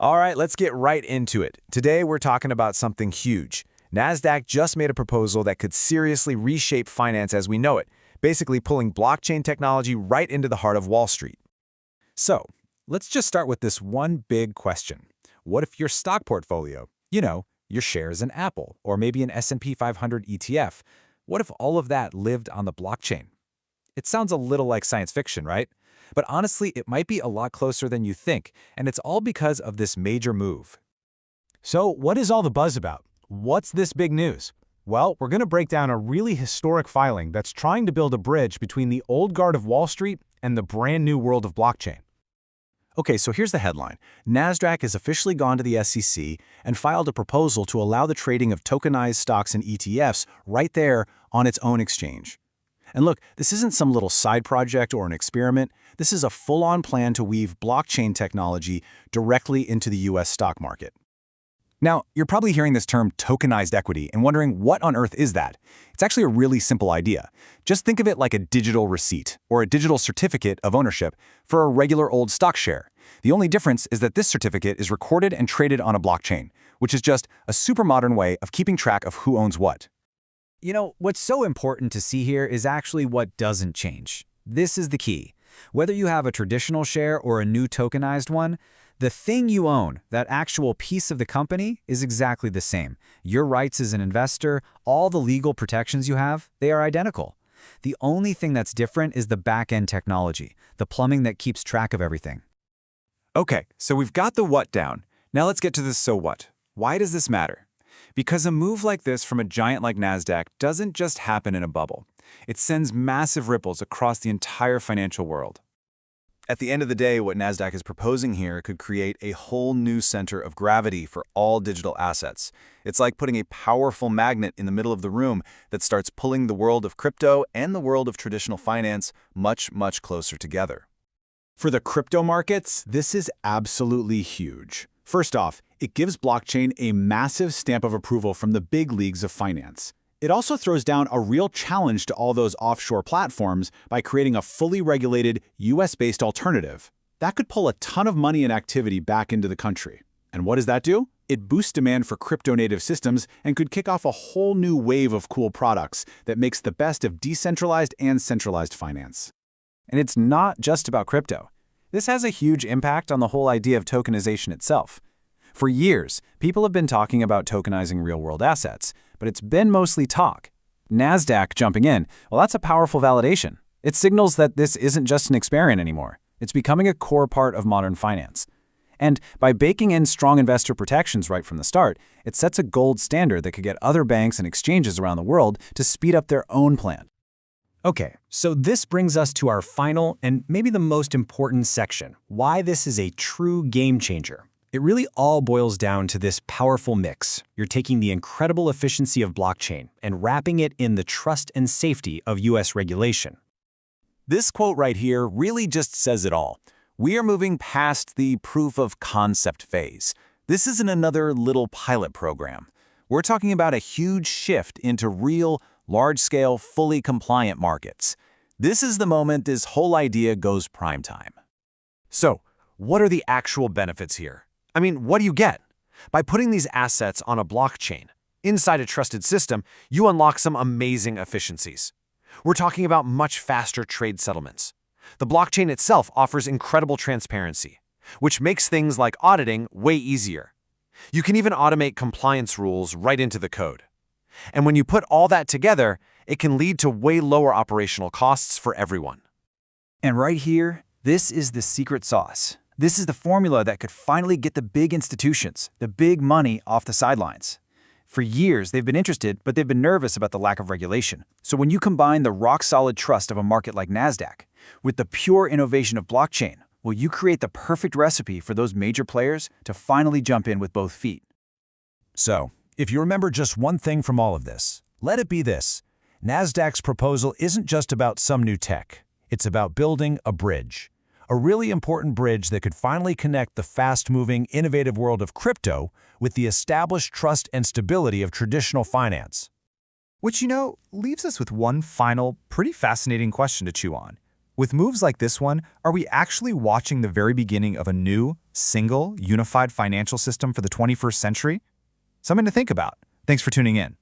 All right, let's get right into it. Today, we're talking about something huge. Nasdaq just made a proposal that could seriously reshape finance as we know it, basically pulling blockchain technology right into the heart of Wall Street. So, let's just start with this one big question. What if your stock portfolio, your shares in Apple, or maybe an S&P 500 ETF, what if all of that lived on the blockchain? It sounds a little like science fiction, right? But honestly, it might be a lot closer than you think, and it's all because of this major move. So, what is all the buzz about? What's this big news? Well, we're going to break down a really historic filing that's trying to build a bridge between the old guard of Wall Street and the brand new world of blockchain. Okay, so here's the headline. Nasdaq has officially gone to the SEC and filed a proposal to allow the trading of tokenized stocks and ETFs right there on its own exchange. And look, this isn't some little side project or an experiment. This is a full-on plan to weave blockchain technology directly into the US stock market. Now, you're probably hearing this term tokenized equity and wondering what on earth is that? It's actually a really simple idea. Just think of it like a digital receipt or a digital certificate of ownership for a regular old stock share. The only difference is that this certificate is recorded and traded on a blockchain, which is just a super modern way of keeping track of who owns what. What's so important to see here is actually what doesn't change. This is the key. Whether you have a traditional share or a new tokenized one, the thing you own, that actual piece of the company, is exactly the same. Your rights as an investor, all the legal protections you have, they are identical. The only thing that's different is the back-end technology, the plumbing that keeps track of everything. Okay, so we've got the what down. Now let's get to the so what. Why does this matter? Because a move like this from a giant like Nasdaq doesn't just happen in a bubble. It sends massive ripples across the entire financial world. At the end of the day, what Nasdaq is proposing here could create a whole new center of gravity for all digital assets. It's like putting a powerful magnet in the middle of the room that starts pulling the world of crypto and the world of traditional finance much, much closer together. For the crypto markets, this is absolutely huge. First off, it gives blockchain a massive stamp of approval from the big leagues of finance. It also throws down a real challenge to all those offshore platforms by creating a fully regulated, US-based alternative. That could pull a ton of money and activity back into the country. And what does that do? It boosts demand for crypto-native systems and could kick off a whole new wave of cool products that makes the best of decentralized and centralized finance. And it's not just about crypto. This has a huge impact on the whole idea of tokenization itself. For years, people have been talking about tokenizing real-world assets, but it's been mostly talk. Nasdaq jumping in, well, that's a powerful validation. It signals that this isn't just an experiment anymore. It's becoming a core part of modern finance. And by baking in strong investor protections right from the start, it sets a gold standard that could get other banks and exchanges around the world to speed up their own plan. Okay, so this brings us to our final and maybe the most important section, why this is a true game changer. It really all boils down to this powerful mix. You're taking the incredible efficiency of blockchain and wrapping it in the trust and safety of US regulation. This quote right here really just says it all. We are moving past the proof of concept phase. This isn't another little pilot program. We're talking about a huge shift into real, large-scale, fully compliant markets. This is the moment this whole idea goes prime time. So, what are the actual benefits here? I mean, what do you get? By putting these assets on a blockchain, inside a trusted system, you unlock some amazing efficiencies. We're talking about much faster trade settlements. The blockchain itself offers incredible transparency, which makes things like auditing way easier. You can even automate compliance rules right into the code. And when you put all that together, it can lead to way lower operational costs for everyone. And right here, this is the secret sauce. This is the formula that could finally get the big institutions, the big money off the sidelines. For years, they've been interested, but they've been nervous about the lack of regulation. So when you combine the rock-solid trust of a market like Nasdaq with the pure innovation of blockchain, well, you create the perfect recipe for those major players to finally jump in with both feet. So, if you remember just one thing from all of this, let it be this. Nasdaq's proposal isn't just about some new tech. It's about building a bridge. A really important bridge that could finally connect the fast-moving, innovative world of crypto with the established trust and stability of traditional finance. Which, leaves us with one final, pretty fascinating question to chew on. With moves like this one, are we actually watching the very beginning of a new, single, unified financial system for the 21st century? Something to think about. Thanks for tuning in.